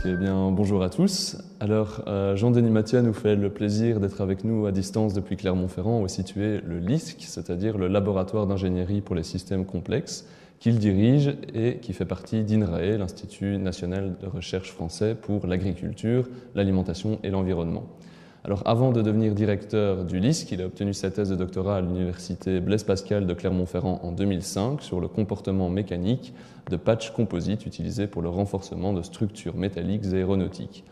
Eh bien, bonjour à tous. Alors, Jean-Denis Mathia nous fait le plaisir d'être avec nous à distance depuis Clermont-Ferrand, où est situé le LISC, c'est-à-dire le laboratoire d'ingénierie pour les systèmes complexes, qu'il dirige et qui fait partie d'INRAE, l'Institut national de recherche français pour l'agriculture, l'alimentation et l'environnement. Alors, avant de devenir directeur du LISC, il a obtenu sa thèse de doctorat à l'université Blaise Pascal de Clermont-Ferrand en 2005 sur le comportement mécanique de patchs composites utilisés pour le renforcement de structures métalliques et aéronautiques.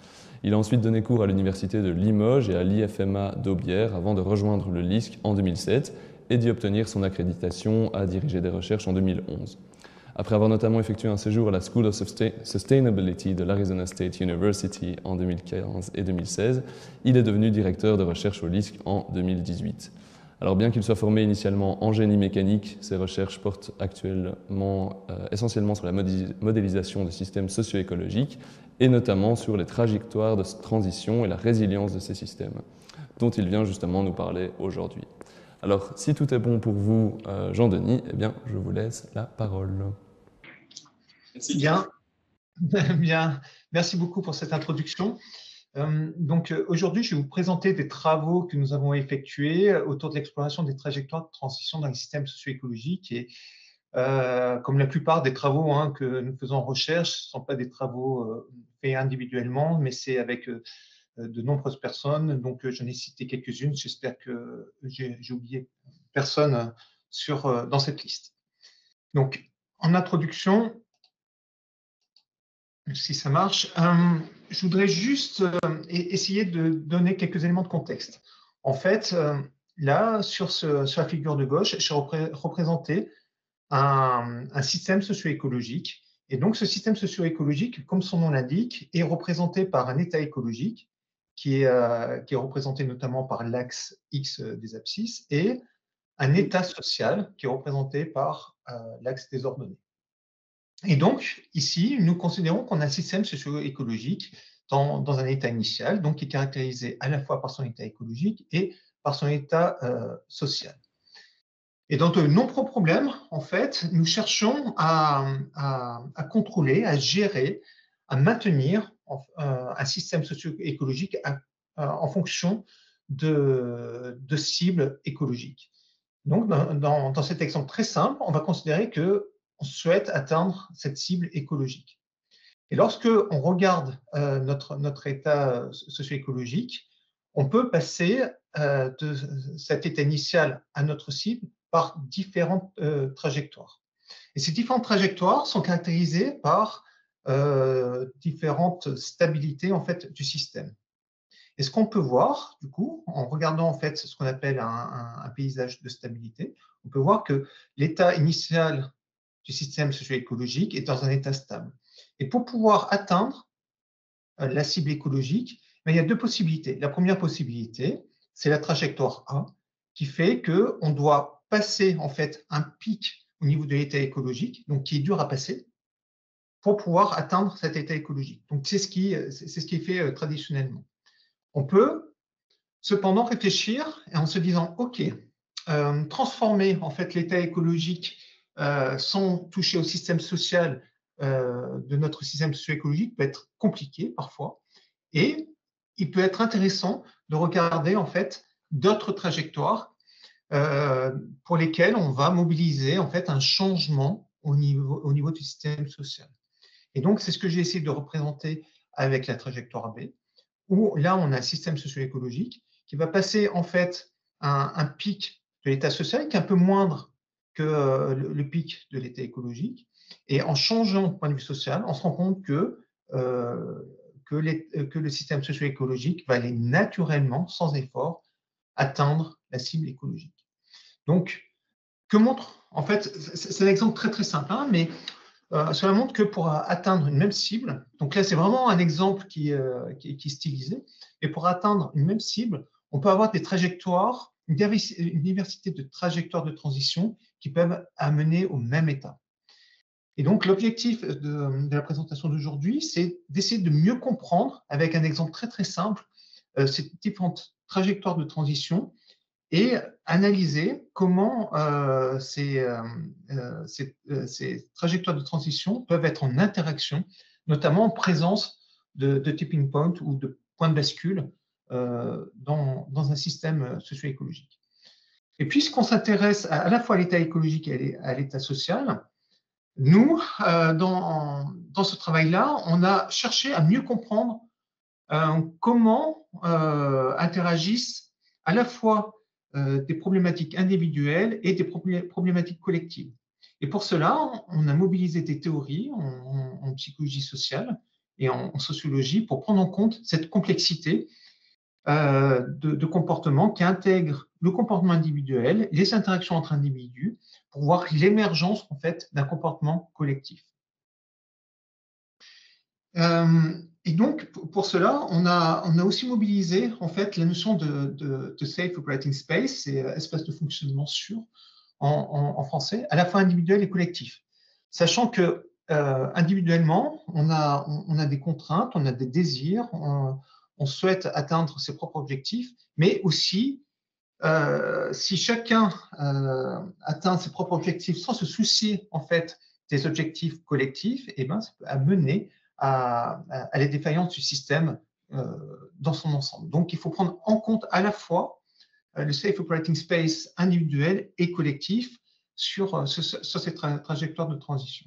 Il a ensuite donné cours à l'université de Limoges et à l'IFMA d'Aubière avant de rejoindre le LISC en 2007 et d'y obtenir son accréditation à diriger des recherches en 2011. Après avoir notamment effectué un séjour à la School of Sustainability de l'Arizona State University en 2015 et 2016, il est devenu directeur de recherche au LISC en 2018. Alors bien qu'il soit formé initialement en génie mécanique, ses recherches portent actuellement essentiellement sur la modélisation de systèmes socio-écologiques et notamment sur les trajectoires de transition et la résilience de ces systèmes, dont il vient justement nous parler aujourd'hui. Alors, si tout est bon pour vous, Jean-Denis, eh bien, je vous laisse la parole. Bien, bien. Merci beaucoup pour cette introduction. Aujourd'hui, je vais vous présenter des travaux que nous avons effectués autour de l'exploration des trajectoires de transition dans les systèmes socio-écologiques. Et comme la plupart des travaux que nous faisons en recherche, ce ne sont pas des travaux faits individuellement, mais c'est avec de nombreuses personnes. Donc, j'en ai cité quelques-unes. J'espère que j'ai oublié personne dans cette liste. Donc, en introduction, si ça marche, je voudrais juste essayer de donner quelques éléments de contexte. En fait, là, sur la figure de gauche, j'ai représenté un système socio-écologique. Et donc, ce système socio-écologique, comme son nom l'indique, est représenté par un état écologique qui est représenté notamment par l'axe X des abscisses et un état social qui est représenté par l'axe des ordonnées. Et donc, ici, nous considérons qu'on a un système socio-écologique dans un état initial, donc qui est caractérisé à la fois par son état écologique et par son état social. Et dans de nombreux problèmes, en fait, nous cherchons à contrôler, à gérer, à maintenir un système socio-écologique en fonction de cibles écologiques. Donc, dans cet exemple très simple, on va considérer que on souhaite atteindre cette cible écologique. Et lorsque on regarde notre état socio-écologique, on peut passer de cet état initial à notre cible par différentes trajectoires. Et ces différentes trajectoires sont caractérisées par différentes stabilités en fait du système. Et ce qu'on peut voir, du coup, en regardant en fait ce qu'on appelle un paysage de stabilité, on peut voir que l'état initial du système socio-écologique est dans un état stable. Et pour pouvoir atteindre la cible écologique, il y a deux possibilités. La première possibilité, c'est la trajectoire A, qui fait qu'on doit passer en fait un pic au niveau de l'état écologique, donc qui est dur à passer, pour pouvoir atteindre cet état écologique. Donc c'est ce qui est fait traditionnellement. On peut cependant réfléchir en se disant, OK, transformer en fait l'état écologique sans toucher au système social de notre système socio-écologique peut être compliqué parfois. Et il peut être intéressant de regarder en fait d'autres trajectoires pour lesquelles on va mobiliser en fait un changement au niveau du système social. Et donc, c'est ce que j'ai essayé de représenter avec la trajectoire B, où là, on a un système socio-écologique qui va passer en fait un pic de l'état social qui est un peu moindre que le pic de l'état écologique. Et en changeant de point de vue social, on se rend compte que le système socio-écologique va aller naturellement, sans effort, atteindre la cible écologique. Donc, que montre, en fait, c'est un exemple très très simple, mais cela montre que pour atteindre une même cible, donc là c'est vraiment un exemple qui est stylisé, et pour atteindre une même cible, on peut avoir des trajectoires, une diversité de trajectoires de transition qui peuvent amener au même état. Et donc l'objectif de la présentation d'aujourd'hui, c'est d'essayer de mieux comprendre, avec un exemple très très simple, ces différentes trajectoires de transition et analyser comment ces trajectoires de transition peuvent être en interaction, notamment en présence de tipping point ou de point de bascule dans un système socio-écologique. Et puisqu'on s'intéresse à la fois à l'état écologique et à l'état social, nous, dans ce travail-là, on a cherché à mieux comprendre comment interagissent à la fois des problématiques individuelles et des problématiques collectives. Et pour cela, on a mobilisé des théories en psychologie sociale et en sociologie pour prendre en compte cette complexité de comportement qui intègre le comportement individuel, les interactions entre individus, pour voir l'émergence en fait d'un comportement collectif. Et donc, pour cela, on a aussi mobilisé en fait la notion de safe operating space, c'est espace de fonctionnement sûr en français, à la fois individuel et collectif. Sachant que individuellement, on a des contraintes, on a des désirs, on souhaite atteindre ses propres objectifs, mais aussi, si chacun atteint ses propres objectifs sans se soucier en fait des objectifs collectifs, eh ben, ça peut amener à les défaillances du système dans son ensemble. Donc, il faut prendre en compte à la fois le safe operating space individuel et collectif sur cette trajectoire de transition.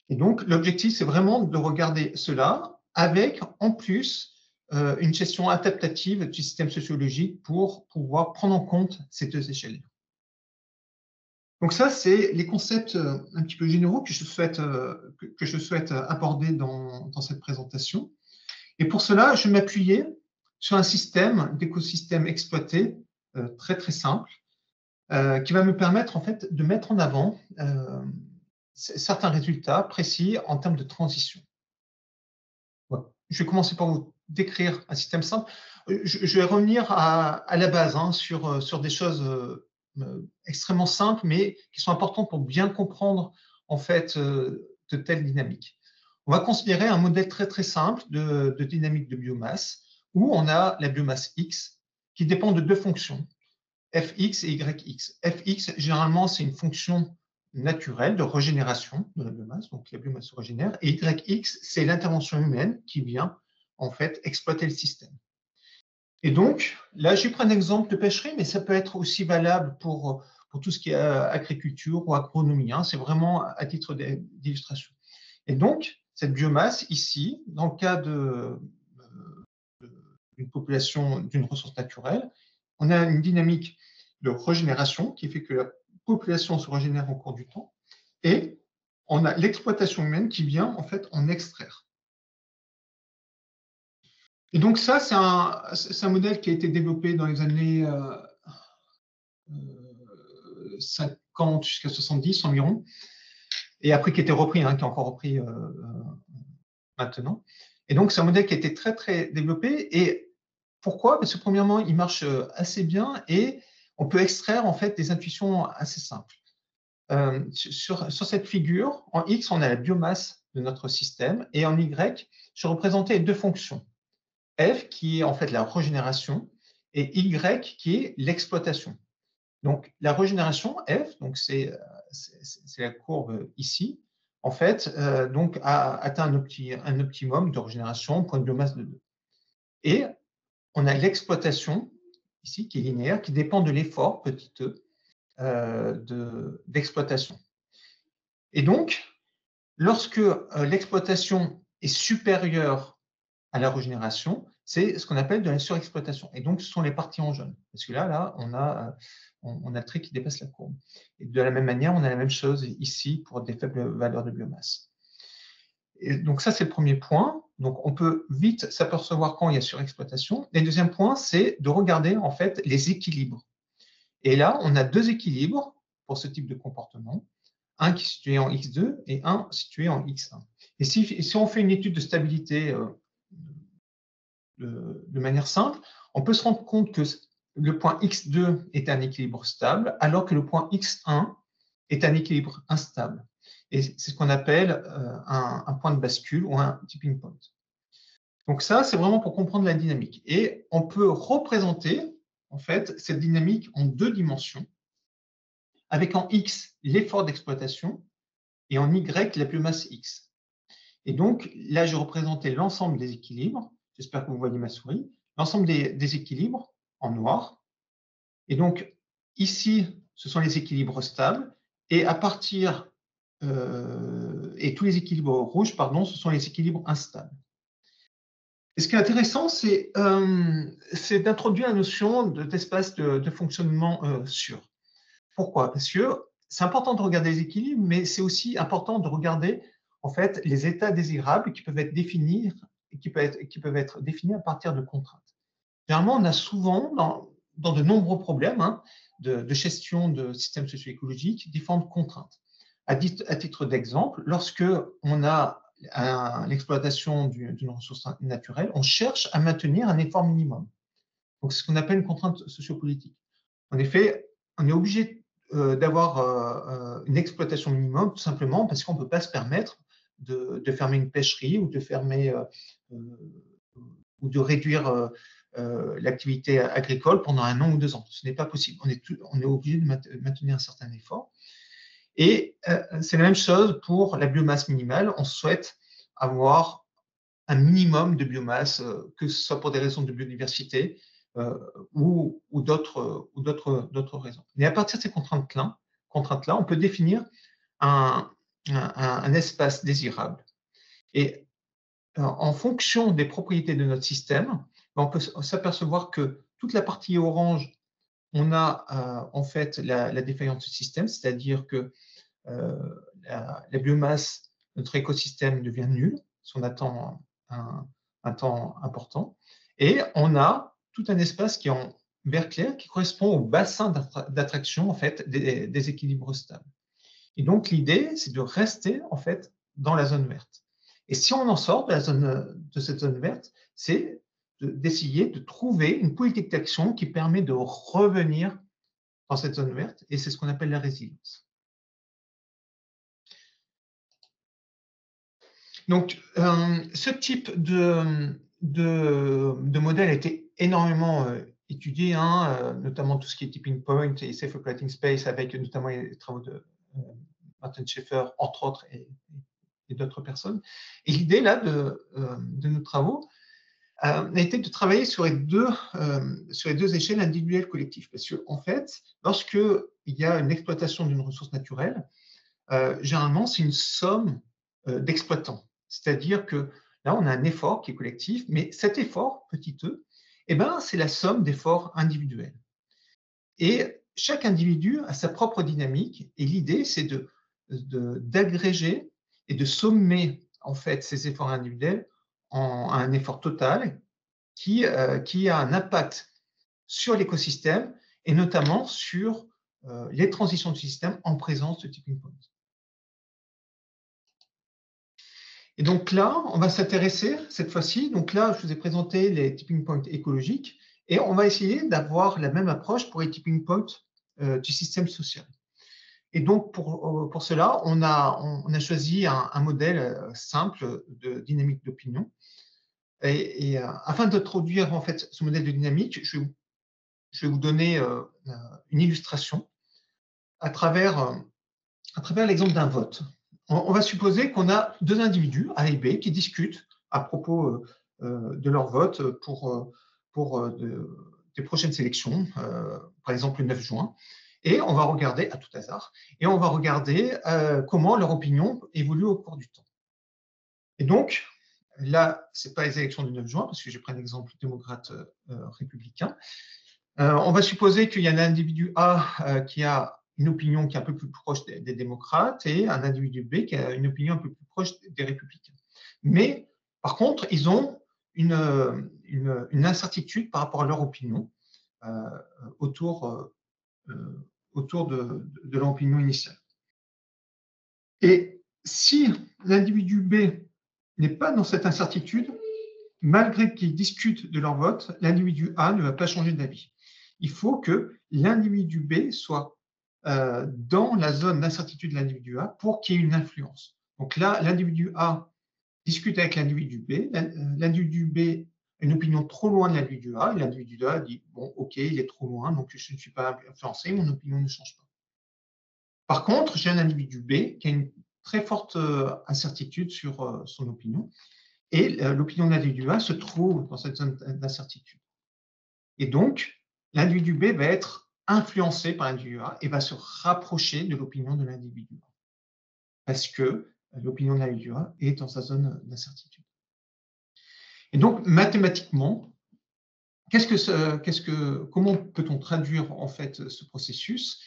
Et donc, l'objectif, c'est vraiment de regarder cela avec, en plus, une gestion adaptative du système sociologique pour pouvoir prendre en compte ces deux échelles. Donc ça, c'est les concepts un petit peu généraux que je souhaite aborder dans cette présentation. Et pour cela, je vais m'appuyer sur un système d'écosystème exploité très, très simple qui va me permettre en fait de mettre en avant certains résultats précis en termes de transition. Voilà. Je vais commencer par vous décrire un système simple. Je vais revenir à la base sur des choses extrêmement simples, mais qui sont importantes pour bien comprendre en fait de telles dynamiques. On va considérer un modèle très très simple de dynamique de biomasse où on a la biomasse X qui dépend de deux fonctions, Fx et Yx. Fx, généralement, c'est une fonction naturelle de régénération de la biomasse, donc la biomasse se régénère, et Yx, c'est l'intervention humaine qui vient en fait exploiter le système. Et donc, là, j'ai pris un exemple de pêcherie, mais ça peut être aussi valable pour tout ce qui est agriculture ou agronomie. Hein. C'est vraiment à titre d'illustration. Et donc, cette biomasse ici, dans le cas d'une population, d'une ressource naturelle, on a une dynamique de régénération qui fait que la population se régénère au cours du temps et on a l'exploitation humaine qui vient en fait en extraire. Et donc ça, c'est un modèle qui a été développé dans les années 50 jusqu'à 70 environ, et après qui a été repris, qui est encore repris maintenant. Et donc c'est un modèle qui a été très très développé. Et pourquoi? Parce que premièrement, il marche assez bien et on peut extraire en fait des intuitions assez simples. Sur cette figure, en X, on a la biomasse de notre système et en Y, je représentais deux fonctions. F qui est en fait la régénération et Y qui est l'exploitation. Donc la régénération, F, donc c'est la courbe ici, en fait, donc a atteint un optimum de régénération pour une biomasse de 2. Et on a l'exploitation, ici, qui est linéaire, qui dépend de l'effort, petit e, d'exploitation. Et donc, lorsque l'exploitation est supérieure à la régénération, c'est ce qu'on appelle de la surexploitation. Et donc, ce sont les parties en jaune. Parce que là on a le trait qui dépasse la courbe. Et de la même manière, on a la même chose ici pour des faibles valeurs de biomasse. Et donc, ça, c'est le premier point. Donc, on peut vite s'apercevoir quand il y a surexploitation. Et le deuxième point, c'est de regarder, en fait, les équilibres. Et là, on a deux équilibres pour ce type de comportement. Un qui est situé en X2 et un situé en X1. Et si on fait une étude de stabilité de manière simple, on peut se rendre compte que le point X2 est un équilibre stable, alors que le point X1 est un équilibre instable. Et c'est ce qu'on appelle un point de bascule ou un tipping point. Donc ça, c'est vraiment pour comprendre la dynamique. Et on peut représenter, en fait, cette dynamique en deux dimensions, avec en X l'effort d'exploitation et en Y la biomasse X. Et donc, là, je représentais l'ensemble des équilibres. J'espère que vous voyez ma souris. L'ensemble des équilibres en noir. Et donc, ici, ce sont les équilibres stables. Et à partir, et tous les équilibres rouges, pardon, ce sont les équilibres instables. Et ce qui est intéressant, c'est d'introduire la notion d'espace de fonctionnement sûr. Pourquoi? Parce que c'est important de regarder les équilibres, mais c'est aussi important de regarder en fait les états désirables qui peuvent être définis, qui peuvent être définis à partir de contraintes. Généralement, on a souvent dans de nombreux problèmes de gestion de systèmes socio-écologiques différentes contraintes. À titre d'exemple, lorsque on a l'exploitation d'une ressource naturelle, on cherche à maintenir un effort minimum. Donc, c'est ce qu'on appelle une contrainte sociopolitique. En effet, on est obligé d'avoir une exploitation minimum, tout simplement parce qu'on ne peut pas se permettre de fermer une pêcherie ou de fermer ou de réduire l'activité agricole pendant 1 an ou 2 ans. Ce n'est pas possible. On est obligé de maintenir un certain effort. Et c'est la même chose pour la biomasse minimale. On souhaite avoir un minimum de biomasse, que ce soit pour des raisons de biodiversité ou d'autres raisons. Et à partir de ces contraintes-là, on peut définir un espace désirable. Et en fonction des propriétés de notre système, on peut s'apercevoir que toute la partie orange, on a en fait la défaillance du système, c'est-à-dire que la biomasse, notre écosystème devient nul si on attend un temps important. Et on a tout un espace qui est en vert clair qui correspond au bassin d'attraction en fait, des équilibres stables. Et donc, l'idée, c'est de rester en fait dans la zone verte. Et si on en sort de cette zone verte, c'est d'essayer de trouver une politique d'action qui permet de revenir dans cette zone verte, et c'est ce qu'on appelle la résilience. Donc, ce type de modèle a été énormément étudié, notamment tout ce qui est tipping point et safe operating space, avec notamment les travaux de Martin Schaeffer, entre autres, et d'autres personnes. Et l'idée là de nos travaux a été de travailler sur les deux échelles individuelles collectives. Parce qu'en fait, lorsqu'il y a une exploitation d'une ressource naturelle, généralement, c'est une somme d'exploitants. C'est-à-dire que là, on a un effort qui est collectif, mais cet effort, petit e, eh ben, c'est la somme d'efforts individuels. Et chaque individu a sa propre dynamique, et l'idée, c'est d'agréger et de sommer en fait ces efforts individuels à un effort total qui a un impact sur l'écosystème et notamment sur les transitions du système en présence de tipping point. Et donc là, on va s'intéresser cette fois-ci. Donc là, je vous ai présenté les tipping points écologiques et on va essayer d'avoir la même approche pour les tipping points du système social. Et donc, pour cela, on a choisi un modèle simple de dynamique d'opinion. Et afin d'introduire en fait ce modèle de dynamique, je vais vous donner une illustration à travers l'exemple d'un vote. On va supposer qu'on a deux individus, A et B, qui discutent à propos de leur vote pour des prochaines élections, par exemple le 9 juin. Et on va regarder, à tout hasard, et on va regarder comment leur opinion évolue au cours du temps. Et donc, là, ce n'est pas les élections du 9 juin, parce que j'ai pris un exemple démocrate républicain. On va supposer qu'il y a un individu A qui a une opinion qui est un peu plus proche des démocrates et un individu B qui a une opinion un peu plus proche des républicains. Mais, par contre, ils ont une incertitude par rapport à leur opinion autour de leur opinion initiale. Et si l'individu B n'est pas dans cette incertitude, malgré qu'ils discutent de leur vote, l'individu A ne va pas changer d'avis. Il faut que l'individu B soit dans la zone d'incertitude de l'individu A pour qu'il y ait une influence. Donc là, l'individu A discute avec l'individu B. L'individu B a une opinion trop loin de l'individu A. L'individu A dit, bon, ok, il est trop loin, donc je ne suis pas influencé, mon opinion ne change pas. Par contre, j'ai un individu B qui a une très forte incertitude sur son opinion. Et l'opinion de l'individu A se trouve dans cette zone d'incertitude. Et donc, l'individu B va être influencé par l'individu A et va se rapprocher de l'opinion de l'individu A. Parce que l'opinion de l'individu A est dans sa zone d'incertitude. Et donc, mathématiquement, comment peut-on traduire en fait ce processus?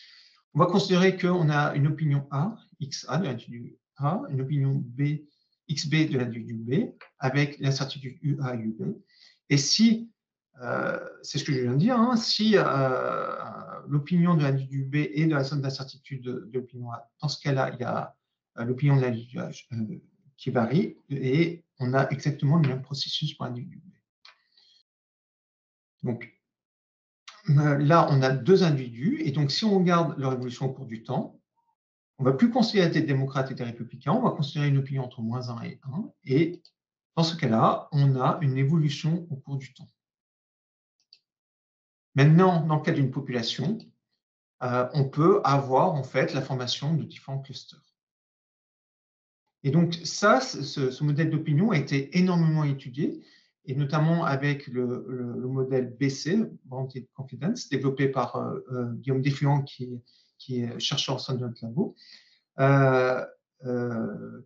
On va considérer qu'on a une opinion A, XA de l'individu A, une opinion B, XB de l'individu B, avec l'incertitude UA et UB. Et si, c'est ce que je viens de dire, hein, si l'opinion de l'individu B est dans la zone d'incertitude de l'opinion A, dans ce cas-là, il y a l'opinion de l'individu A qui varie, et on a exactement le même processus pour l'individu B. Donc, là, on a deux individus, et donc si on regarde leur évolution au cours du temps, on ne va plus considérer des démocrates et des républicains, on va considérer une opinion entre -1 et 1, et dans ce cas-là, on a une évolution au cours du temps. Maintenant, dans le cas d'une population, on peut avoir en fait la formation de différents clusters. Et donc ça, ce modèle d'opinion a été énormément étudié, et notamment avec le modèle BC, Bounded Confidence, développé par Guillaume Desfluent, qui est chercheur au sein de notre labo,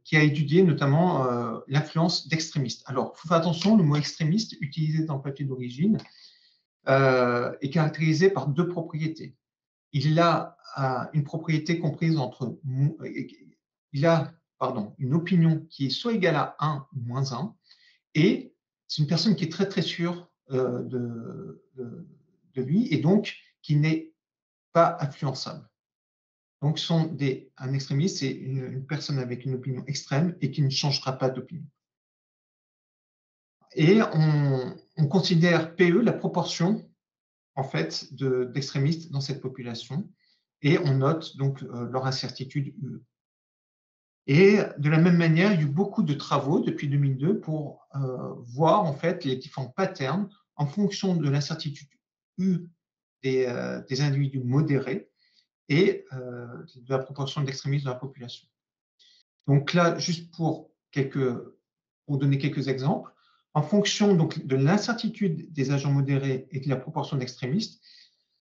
qui a étudié notamment l'influence d'extrémistes. Alors, il faut faire attention, le mot extrémiste, utilisé dans le papier d'origine, est caractérisé par deux propriétés. Il a une propriété comprise entre... Il a une opinion qui est soit égale à 1 ou -1, et c'est une personne qui est très très sûre de lui, et donc qui n'est pas influençable. Donc, un extrémiste, c'est une personne avec une opinion extrême et qui ne changera pas d'opinion. Et on considère PE la proportion en fait d'extrémistes dans cette population, et on note donc leur incertitude UE. Et de la même manière, il y a eu beaucoup de travaux depuis 2002 pour voir en fait les différents patterns en fonction de l'incertitude U des individus modérés et de la proportion d'extrémistes dans la population. Donc là, juste pour donner quelques exemples, en fonction donc, de l'incertitude des agents modérés et de la proportion d'extrémistes,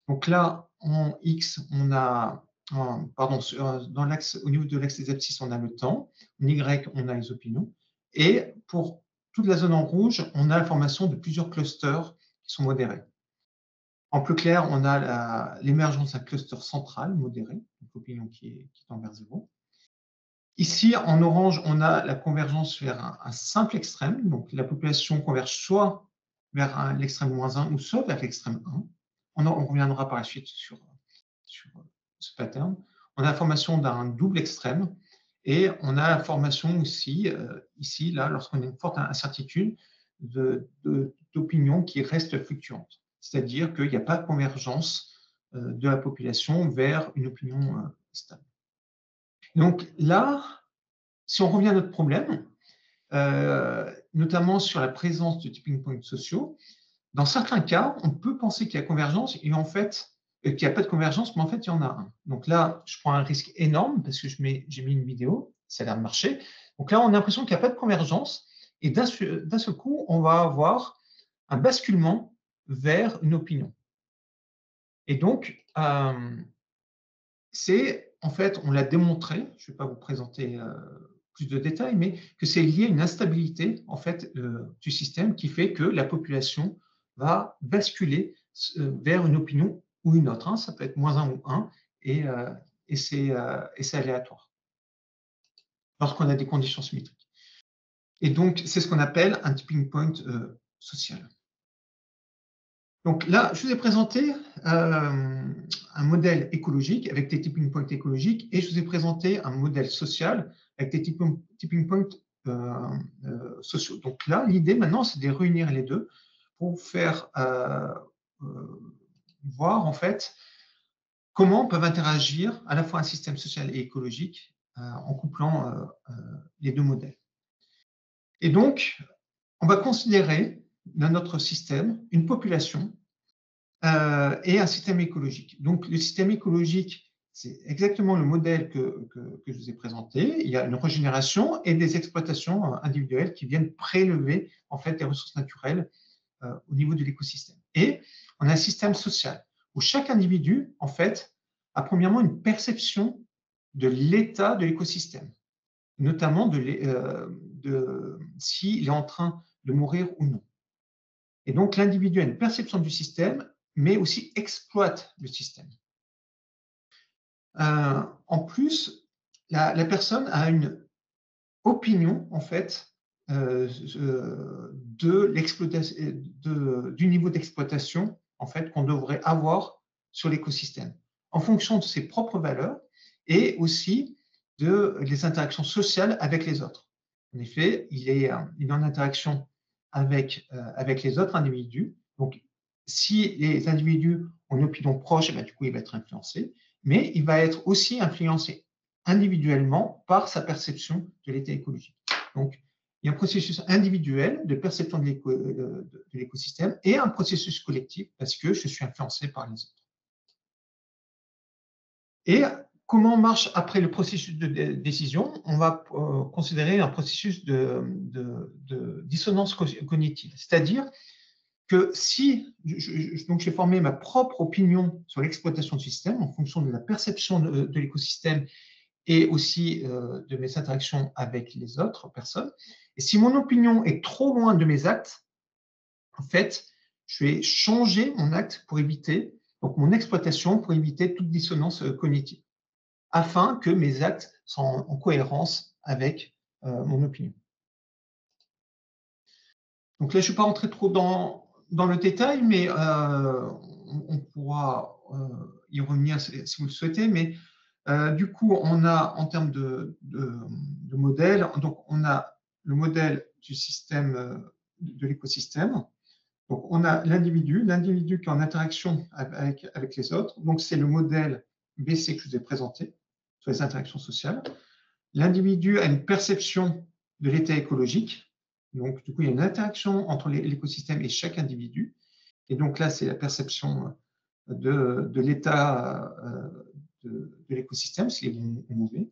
donc là, en X, on a, au niveau de l'axe des abscisses, on a le temps, en Y, on a les opinions, et pour toute la zone en rouge, on a la formation de plusieurs clusters qui sont modérés. En plus clair, on a l'émergence d'un cluster central modéré, donc l'opinion qui tend vers 0. Ici, en orange, on a la convergence vers un simple extrême, donc la population converge soit vers l'extrême -1 ou soit vers l'extrême 1. On reviendra par la suite sur ce pattern. On a la formation d'un double extrême, et on a la formation aussi, ici, là, lorsqu'on a une forte incertitude, d'opinions qui restent fluctuantes. C'est-à-dire qu'il n'y a pas de convergence de la population vers une opinion stable. Donc là, si on revient à notre problème, notamment sur la présence de tipping points sociaux, dans certains cas, on peut penser qu'il y a convergence, et en fait, qu'il n'y a pas de convergence, mais en fait, il y en a un. Donc là, je prends un risque énorme parce que j'ai mis une vidéo, ça a l'air de marcher. Donc là, on a l'impression qu'il n'y a pas de convergence, et d'un seul coup, on va avoir un basculement vers une opinion. Et donc, en fait, on l'a démontré, je ne vais pas vous présenter plus de détails, mais que c'est lié à une instabilité en fait, du système qui fait que la population va basculer vers une opinion ou une autre. Ça peut être -1 ou 1, et c'est aléatoire lorsqu'on a des conditions symétriques. Et donc, c'est ce qu'on appelle un tipping point social. Donc là, je vous ai présenté un modèle écologique avec des tipping points écologiques, et je vous ai présenté un modèle social avec des tipping points sociaux. Donc là, l'idée maintenant, c'est de réunir les deux pour faire voir en fait comment peuvent interagir à la fois un système social et écologique en couplant les deux modèles. Et donc, on va considérer dans notre système une population et un système écologique. Donc, le système écologique C'est exactement le modèle que je vous ai présenté. Il y a une régénération et des exploitations individuelles qui viennent prélever en fait les ressources naturelles au niveau de l'écosystème. Et on a un système social où chaque individu en fait a premièrement une perception de l'état de l'écosystème, notamment s'il est en train de mourir ou non. Et donc l'individu a une perception du système, mais aussi exploite le système. En plus, la personne a une opinion, en fait, du niveau d'exploitation en fait, qu'on devrait avoir sur l'écosystème, en fonction de ses propres valeurs et aussi des interactions sociales avec les autres. En effet, il est en interaction avec les autres individus. Donc, si les individus ont une opinion proche, eh bien, du coup, il va être influencé, mais il va être aussi influencé individuellement par sa perception de l'état écologique. Donc, il y a un processus individuel de perception de l'écosystème et un processus collectif parce que je suis influencé par les autres. Et comment marche après le processus de décision? On va considérer un processus de dissonance cognitive, c'est-à-dire que si j'ai formé ma propre opinion sur l'exploitation du système en fonction de la perception de l'écosystème et aussi de mes interactions avec les autres personnes, et si mon opinion est trop loin de mes actes, en fait, je vais changer mon acte pour éviter, donc mon exploitation pour éviter toute dissonance cognitive, afin que mes actes soient en cohérence avec mon opinion. Donc là, je ne vais pas rentrer trop dans le détail, mais on pourra y revenir si vous le souhaitez. Mais du coup, on a en termes de modèle, donc on a le modèle du système, de l'écosystème. Donc on a l'individu qui est en interaction avec les autres. Donc c'est le modèle BC que je vous ai présenté sur les interactions sociales. L'individu a une perception de l'état écologique. Donc, du coup, il y a une interaction entre l'écosystème et chaque individu. Et donc là, c'est la perception de l'état de l'écosystème, s'il est mauvais.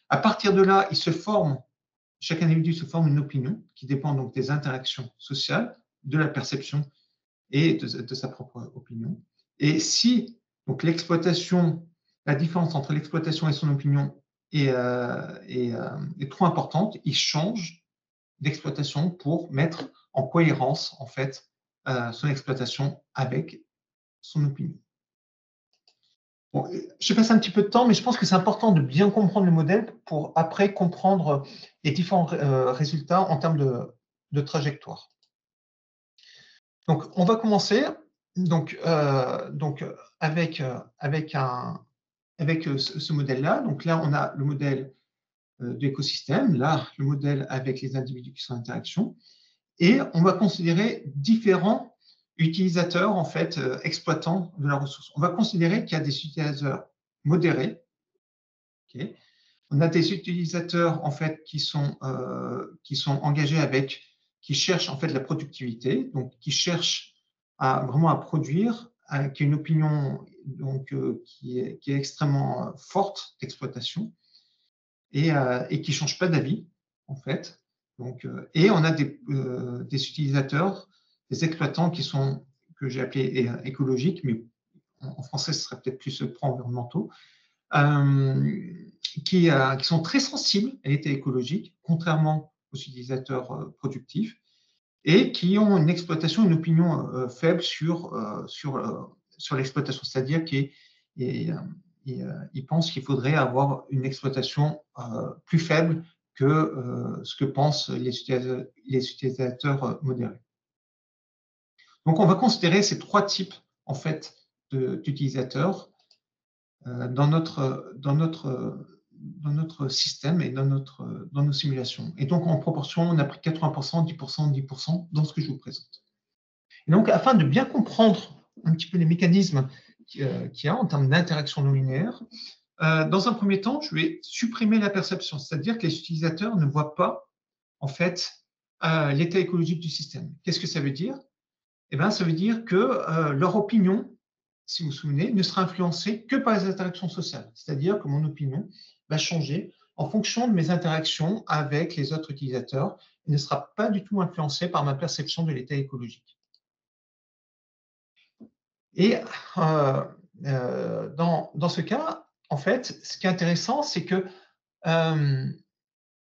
À partir de là, chaque individu se forme une opinion qui dépend donc des interactions sociales, de la perception et de sa propre opinion. Et si donc la différence entre l'exploitation et son opinion est trop importante, il change d'exploitation pour mettre en cohérence en fait son exploitation avec son opinion. Bon, je passe un petit peu de temps, mais je pense que c'est important de bien comprendre le modèle pour après comprendre les différents résultats en termes de trajectoire. Donc, on va commencer avec ce modèle-là. Donc là, on a le modèle d'écosystème, là, le modèle avec les individus qui sont en interaction. Et on va considérer différents utilisateurs, en fait, exploitants de la ressource. On va considérer qu'il y a des utilisateurs modérés. Okay. On a des utilisateurs, en fait, qui sont engagés qui cherchent, en fait, la productivité, donc qui cherchent vraiment à produire, qui a une opinion donc, qui est extrêmement forte d'exploitation et qui ne change pas d'avis, en fait. Donc, et on a des utilisateurs, des exploitants que j'ai appelés écologiques, mais en français, ce serait peut-être plus pro-environnementaux, qui sont très sensibles à l'état écologique, contrairement aux utilisateurs productifs, et qui ont une exploitation, une opinion faible sur l'exploitation, c'est-à-dire qu'ils pensent qu'il faudrait avoir une exploitation plus faible que ce que pensent les utilisateurs modérés. Donc, on va considérer ces trois types en fait d'utilisateurs dans notre système et dans nos simulations. Et donc, en proportion, on a pris 80%, 10%, 10% dans ce que je vous présente. Et donc, afin de bien comprendre un petit peu les mécanismes qu'il y a en termes d'interaction non linéaire, dans un premier temps, je vais supprimer la perception, c'est-à-dire que les utilisateurs ne voient pas, en fait, l'état écologique du système. Qu'est-ce que ça veut dire? Eh bien, ça veut dire que leur opinion si vous vous souvenez, ne sera influencé que par les interactions sociales. C'est-à-dire que mon opinion va changer en fonction de mes interactions avec les autres utilisateurs et ne sera pas du tout influencée par ma perception de l'état écologique. Et dans ce cas, en fait, ce qui est intéressant, c'est que,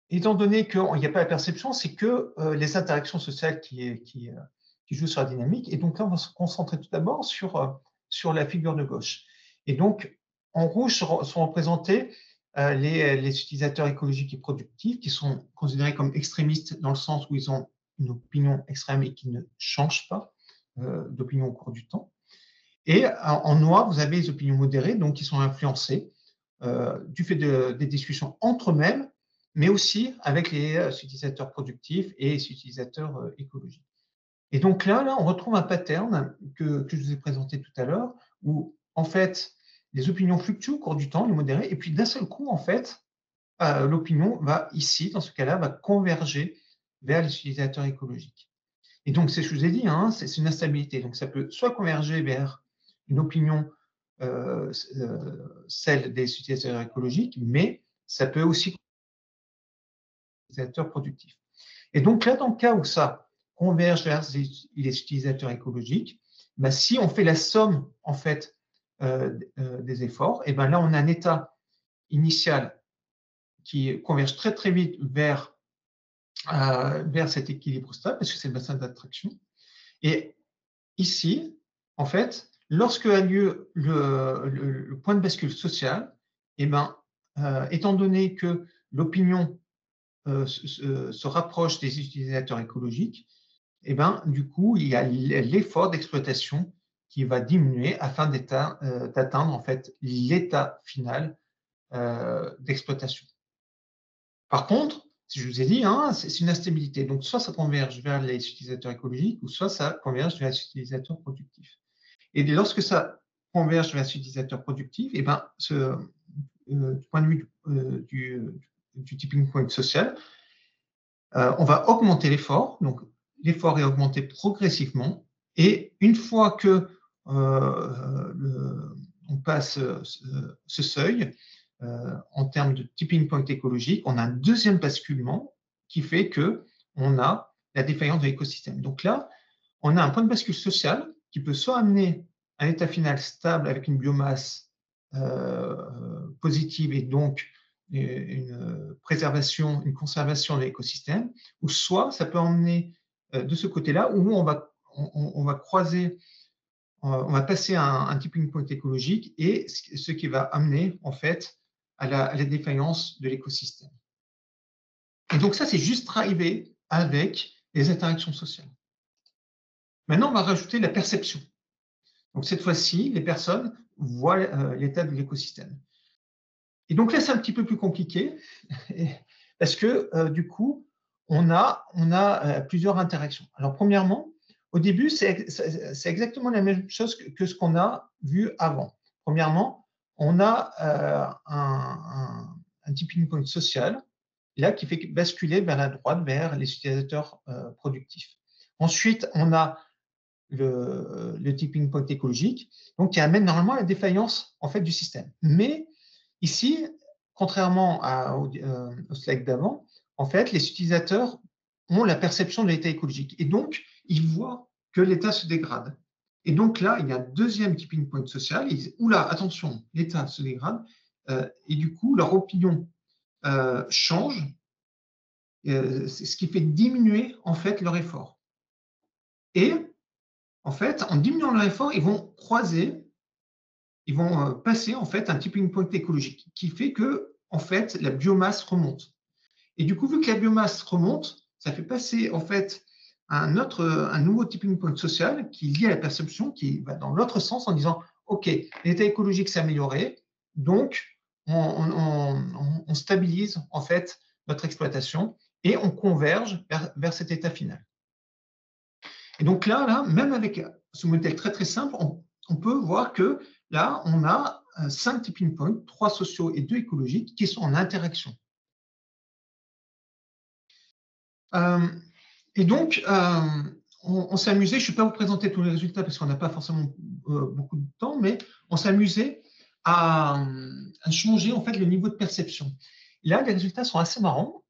étant donné qu'il n'y a pas la perception, c'est que les interactions sociales qui jouent sur la dynamique. Et donc là, on va se concentrer tout d'abord sur la figure de gauche. Et donc, en rouge sont représentés les utilisateurs écologiques et productifs qui sont considérés comme extrémistes dans le sens où ils ont une opinion extrême et qui ne changent pas d'opinion au cours du temps. Et en noir, vous avez les opinions modérées, donc qui sont influencées du fait des discussions entre eux-mêmes, mais aussi avec les utilisateurs productifs et les utilisateurs écologiques. Et donc là, on retrouve un pattern que je vous ai présenté tout à l'heure, où en fait, les opinions fluctuent au cours du temps, les modérés, et puis d'un seul coup, en fait, l'opinion va ici, dans ce cas-là, va converger vers les utilisateurs écologiques. Et donc, c'est ce que je vous ai dit, hein, c'est une instabilité. Donc, ça peut soit converger vers une opinion, celle des utilisateurs écologiques, mais ça peut aussi converger vers les utilisateurs productifs. Et donc là, dans le cas où ça converge vers les utilisateurs écologiques, ben, si on fait la somme en fait des efforts, et ben là, on a un état initial qui converge très très vite vers cet équilibre stable, parce que c'est le bassin d'attraction. Et ici, en fait, lorsque a lieu le point de bascule social, eh ben, étant donné que l'opinion se rapproche des utilisateurs écologiques, eh ben, du coup, il y a l'effort d'exploitation qui va diminuer afin d'atteindre en fait l'état final d'exploitation. Par contre, si je vous ai dit, hein, c'est une instabilité. Donc, soit ça converge vers les utilisateurs écologiques, ou soit ça converge vers les utilisateurs productifs. Et lorsque ça converge vers les utilisateurs productifs, et ben, du point de vue du tipping point social, on va augmenter l'effort. Donc, l'effort est augmenté progressivement. Et une fois que on passe ce seuil, en termes de tipping point écologique, on a un deuxième basculement qui fait qu'on a la défaillance de l'écosystème. Donc là, on a un point de bascule social qui peut soit amener un état final stable avec une biomasse positive et donc une préservation, une conservation de l'écosystème, ou soit ça peut emmener de ce côté-là où on va croiser, on va passer un tipping point écologique et ce qui va amener en fait à la défaillance de l'écosystème. Et donc ça, c'est juste arrivé avec les interactions sociales. Maintenant, on va rajouter la perception. Donc cette fois-ci, les personnes voient l'état de l'écosystème. Et donc là, c'est un petit peu plus compliqué parce que du coup, on a plusieurs interactions. Alors premièrement, au début, c'est exactement la même chose que ce qu'on a vu avant. Premièrement, on a un tipping point social là qui fait basculer vers la droite, vers les utilisateurs productifs. Ensuite, on a le tipping point écologique, donc qui amène normalement à la défaillance en fait du système. Mais ici, contrairement au slide d'avant, en fait, les utilisateurs ont la perception de l'état écologique et donc ils voient que l'état se dégrade. Et donc là, il y a un deuxième tipping point social. Ils disent oula, attention, l'état se dégrade, et du coup, leur opinion change, ce qui fait diminuer en fait leur effort. Et en fait, en diminuant leur effort, ils vont croiser, ils vont passer en fait un tipping point écologique qui fait que en fait la biomasse remonte. Et du coup, vu que la biomasse remonte, ça fait passer en fait un nouveau tipping point social qui est lié à la perception, qui va dans l'autre sens en disant OK, l'état écologique s'est amélioré, donc on stabilise en fait notre exploitation et on converge vers cet état final. Et donc là, même avec ce modèle très très simple, on peut voir que là, on a 5 tipping points, 3 sociaux et 2 écologiques, qui sont en interaction. Et donc, on s'est amusé, je ne vais pas vous présenter tous les résultats parce qu'on n'a pas forcément beaucoup de temps, mais on s'est amusé à changer en fait le niveau de perception. Là, les résultats sont assez marrants.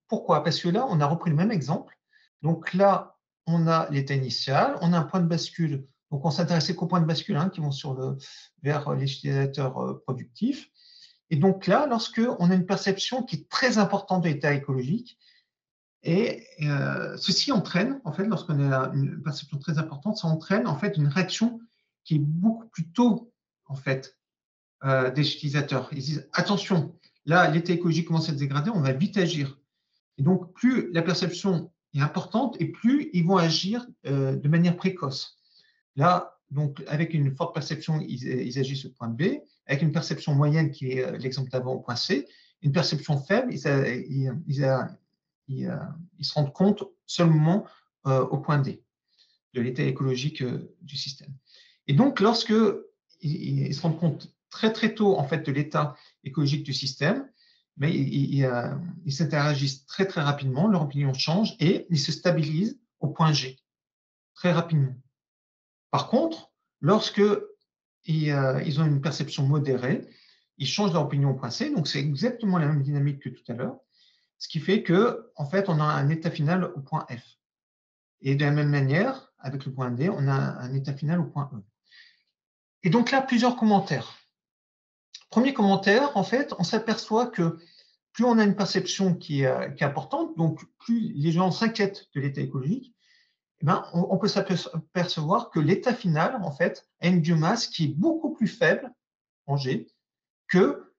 Pourquoi? Parce que là, on a repris le même exemple. Donc là, on a l'état initial, on a un point de bascule. Donc on s'intéressait qu'aux points de bascule qui vont vers les utilisateurs productifs. Et donc là, lorsque on a une perception qui est très importante de l'état écologique, et ceci entraîne, en fait, lorsqu'on a une perception très importante, ça entraîne en fait une réaction qui est beaucoup plus tôt, en fait, des utilisateurs. Ils disent attention, là, l'état écologique commence à se dégrader, on va vite agir. Et donc, plus la perception est importante et plus ils vont agir de manière précoce. Là, donc, avec une forte perception, ils agissent au point B. Avec une perception moyenne, qui est l'exemple d'avant, au point C. Une perception faible, ils se rendent compte seulement au point D de l'état écologique du système. Et donc, lorsque ils se rendent compte très très tôt en fait de l'état écologique du système, mais ils s'interagissent très très rapidement, leur opinion change et ils se stabilisent au point G très rapidement. Par contre, lorsque ils ont une perception modérée, ils changent leur opinion au point C, donc c'est exactement la même dynamique que tout à l'heure, ce qui fait que en fait on a un état final au point F. Et de la même manière, avec le point D, on a un état final au point E. Et donc là, plusieurs commentaires. Premier commentaire, en fait, on s'aperçoit que plus on a une perception qui est importante, donc plus les gens s'inquiètent de l'état écologique, eh ben, on peut s'apercevoir que l'état final, en fait, a une biomasse qui est beaucoup plus faible, en G, que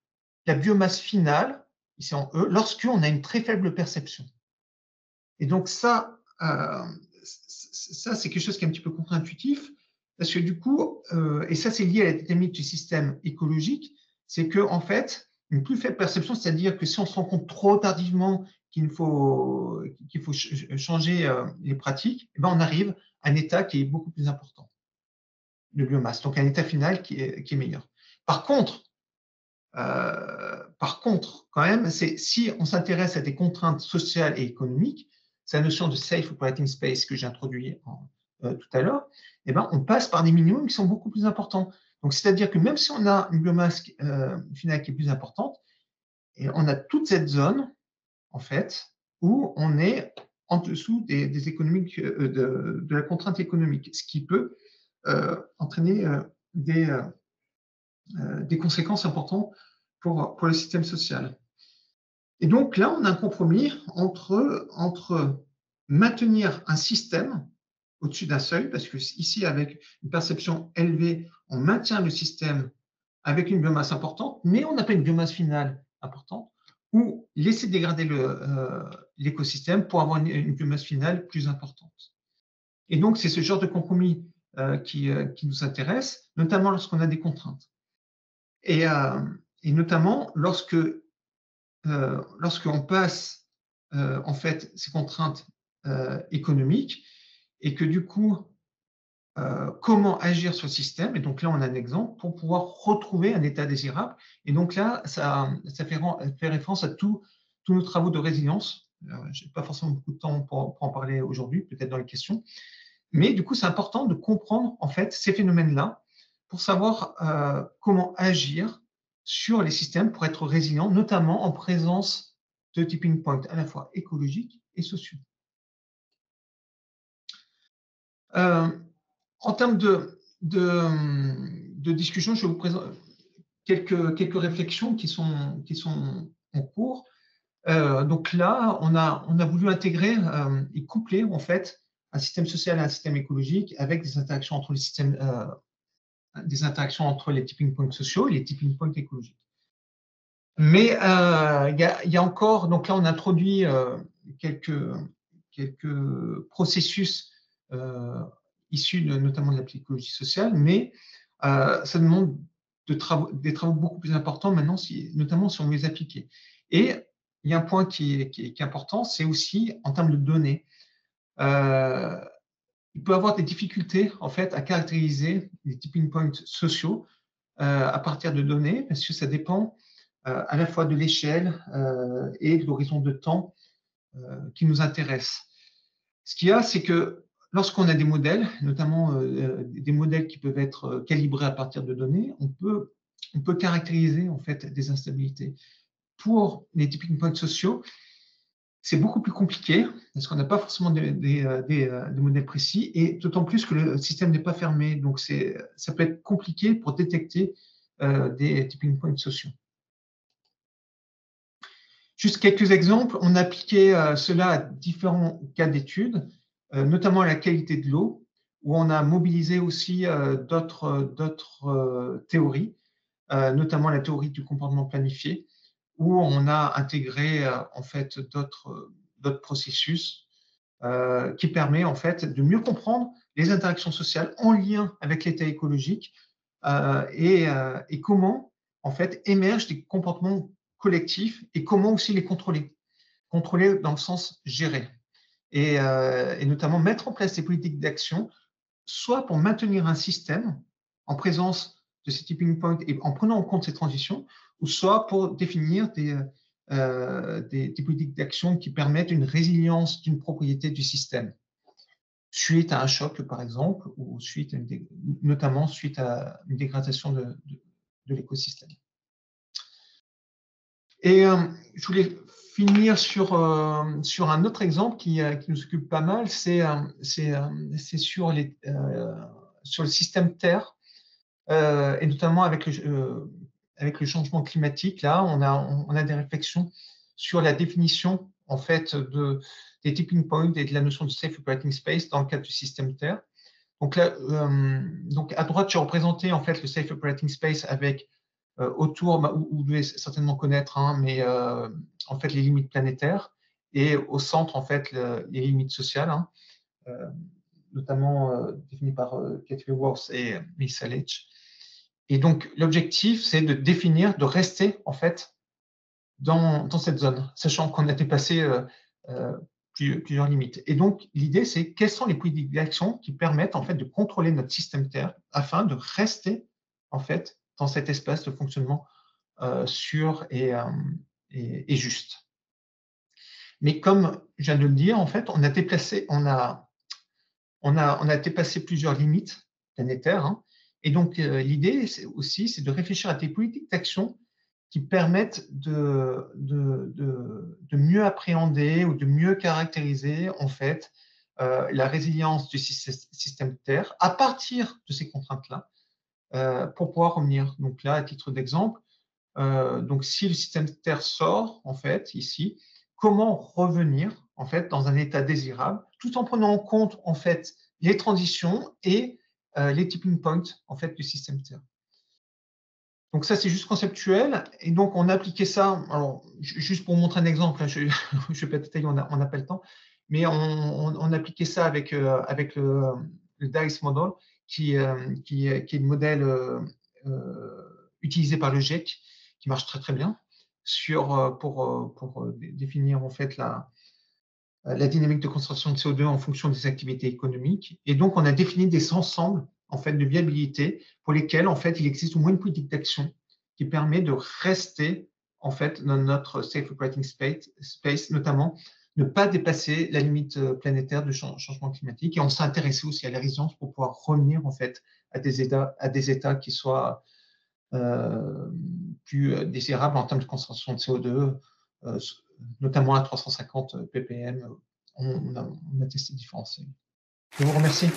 la biomasse finale, ici en E, lorsqu'on a une très faible perception. Et donc ça c'est quelque chose qui est un petit peu contre-intuitif, parce que du coup, et ça c'est lié à la dynamique du système écologique, c'est qu'en fait, une plus faible perception, c'est-à-dire que si on se rend compte trop tardivement qu'il faut changer les pratiques, eh ben on arrive à un état qui est beaucoup plus important de biomasse, donc un état final qui est meilleur. Par contre, quand même, si on s'intéresse à des contraintes sociales et économiques, c'est la notion de safe operating space que j'ai introduit tout à l'heure, eh ben, on passe par des minimums qui sont beaucoup plus importants. Donc, c'est-à-dire que même si on a une biomasse finale qui est plus importante, et on a toute cette zone, en fait, où on est en dessous des économiques, de la contrainte économique, ce qui peut entraîner des conséquences importantes pour le système social. Et donc là, on a un compromis entre maintenir un système au-dessus d'un seuil, parce que ici, avec une perception élevée, on maintient le système avec une biomasse importante, mais on n'a pas une biomasse finale importante, ou laisser dégrader l'écosystème pour avoir une biomasse finale plus importante. Et donc, c'est ce genre de compromis qui nous intéresse, notamment lorsqu'on a des contraintes. Et notamment lorsqu'on passe en fait ces contraintes économiques et que du coup, comment agir sur le système. Et donc là, on a un exemple pour pouvoir retrouver un état désirable. Et donc là, ça fait référence à tous nos travaux de résilience. Je n'ai pas forcément beaucoup de temps pour en parler aujourd'hui, peut-être dans les questions. Mais du coup, c'est important de comprendre en fait ces phénomènes-là pour savoir comment agir sur les systèmes pour être résilient, notamment en présence de tipping points à la fois écologiques et sociaux. En termes de discussion, je vais vous présenter quelques réflexions qui sont en cours. Donc là, on a voulu intégrer et coupler en fait un système social et un système écologique avec des interactions entre les systèmes, des interactions entre les tipping points sociaux et les tipping points écologiques. Mais il y a encore, donc là on introduit quelques processus issus notamment de la psychologie sociale, mais ça demande des travaux beaucoup plus importants maintenant, notamment si on veut les appliquer. Et il y a un point qui est important, c'est aussi en termes de données. Il peut y avoir des difficultés en fait à caractériser les tipping points sociaux à partir de données, parce que ça dépend à la fois de l'échelle et de l'horizon de temps qui nous intéresse. Ce qu'il y a, c'est que lorsqu'on a des modèles, notamment des modèles qui peuvent être calibrés à partir de données, on peut caractériser en fait des instabilités. Pour les tipping points sociaux, c'est beaucoup plus compliqué parce qu'on n'a pas forcément des modèles précis et d'autant plus que le système n'est pas fermé. Donc, ça peut être compliqué pour détecter des tipping points sociaux. Juste quelques exemples. On a appliqué cela à différents cas d'études, notamment à la qualité de l'eau, où on a mobilisé aussi d'autres théories, notamment la théorie du comportement planifié, où on a intégré en fait d'autres processus qui permet en fait de mieux comprendre les interactions sociales en lien avec l'état écologique et comment en fait émergent des comportements collectifs et comment aussi les contrôler. Contrôler dans le sens gérer et notamment mettre en place des politiques d'action, soit pour maintenir un système en présence de ces tipping points et en prenant en compte ces transitions, ou soit pour définir des politiques d'action qui permettent une résilience d'une propriété du système, suite à un choc, par exemple, ou notamment suite à une dégradation de l'écosystème. Et je voulais finir sur un autre exemple qui nous occupe pas mal, c'est sur le système Terre, et notamment avec le changement climatique. Là, on a des réflexions sur la définition en fait des tipping points et de la notion de safe operating space dans le cadre du système Terre. Donc là, donc à droite, j'ai représenté en fait le safe operating space avec autour, vous devez certainement connaître, hein, mais en fait les limites planétaires, et au centre en fait les limites sociales, hein, notamment définies par Cathy Worth et Melissa Leach. Et donc l'objectif, c'est de définir, de rester en fait dans cette zone, sachant qu'on a dépassé plusieurs limites. Et donc l'idée, c'est quelles sont les politiques d'action qui permettent en fait de contrôler notre système Terre afin de rester en fait dans cet espace de fonctionnement sûr et juste. Mais comme je viens de le dire, en fait, on a dépassé plusieurs limites planétaires, hein, et donc l'idée aussi, c'est de réfléchir à des politiques d'action qui permettent de mieux appréhender ou de mieux caractériser en fait la résilience du système Terre à partir de ces contraintes-là, pour pouvoir revenir. Donc là, à titre d'exemple, donc si le système Terre sort, en fait, ici, comment revenir en fait dans un état désirable, tout en prenant en compte en fait les transitions et les tipping points en fait du système Terre. Donc ça, c'est juste conceptuel. Et donc, on a appliqué ça, alors, juste pour vous montrer un exemple, je ne vais pas détailler, on n'a pas le temps, mais on a appliqué ça avec le DICE model, qui est le modèle utilisé par le GIEC, qui marche très, très bien, pour définir en fait la dynamique de concentration de CO2 en fonction des activités économiques. Et donc, on a défini des ensembles en fait, de viabilité pour lesquels en fait, il existe au moins une politique d'action qui permet de rester en fait, dans notre safe operating space, notamment ne pas dépasser la limite planétaire de changement climatique. Et on s'est intéressé aussi à la résilience pour pouvoir revenir en fait, à des états qui soient plus désirables en termes de concentration de CO2, notamment à 350 ppm. On a testé différents seuils. Je vous remercie.